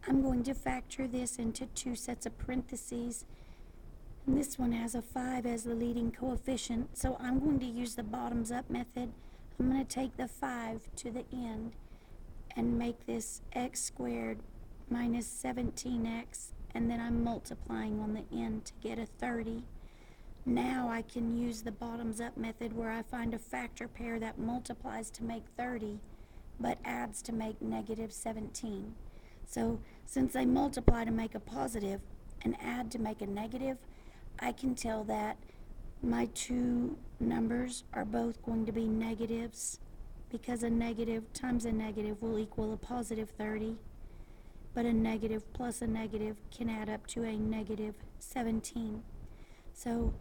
I'm going to factor this into two sets of parentheses. And this one has a 5 as the leading coefficient, so I'm going to use the bottoms up method. I'm going to take the 5 to the end and make this x squared minus 17x, and then I'm multiplying on the end to get a 30. Now I can use the bottoms up method where I find a factor pair that multiplies to make 30 but adds to make negative 17. So since they multiply to make a positive and add to make a negative, I can tell that my two numbers are both going to be negatives, because a negative times a negative will equal a positive 30, but a negative plus a negative can add up to a negative 17. So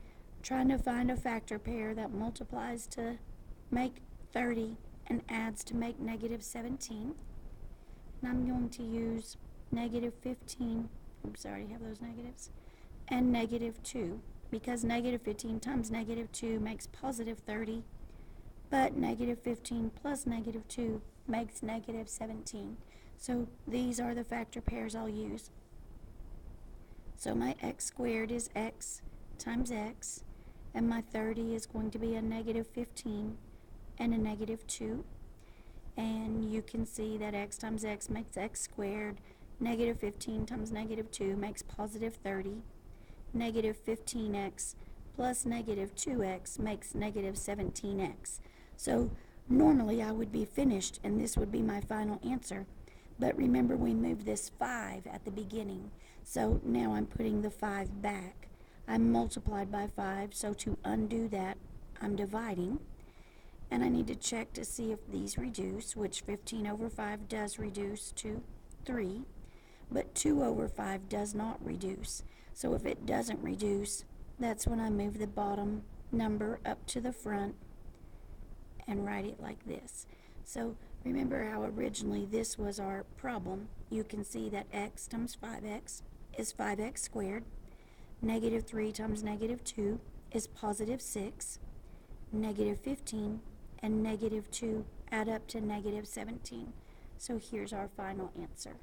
trying to find a factor pair that multiplies to make 30 and adds to make negative 17. And I'm going to use negative 15, oops, I already have those negatives, and negative 2, because negative 15 times negative 2 makes positive 30, but negative 15 plus negative 2 makes negative 17. So these are the factor pairs I'll use. So my x squared is x times x, and my 30 is going to be a negative 15 and a negative 2. And you can see that x times x makes x squared. Negative 15 times negative 2 makes positive 30. Negative 15x plus negative 2x makes negative 17x. So normally I would be finished and this would be my final answer. But remember, we moved this 5 at the beginning. So now I'm putting the 5 back. I multiplied by 5, so to undo that, I'm dividing. And I need to check to see if these reduce, which 15 over 5 does reduce to 3. But 2 over 5 does not reduce. So if it doesn't reduce, that's when I move the bottom number up to the front and write it like this. So remember how originally this was our problem. You can see that x times 5x is 5x squared. Negative 3 times negative 2 is positive 6. Negative 15 and negative 2 add up to negative 17. So here's our final answer.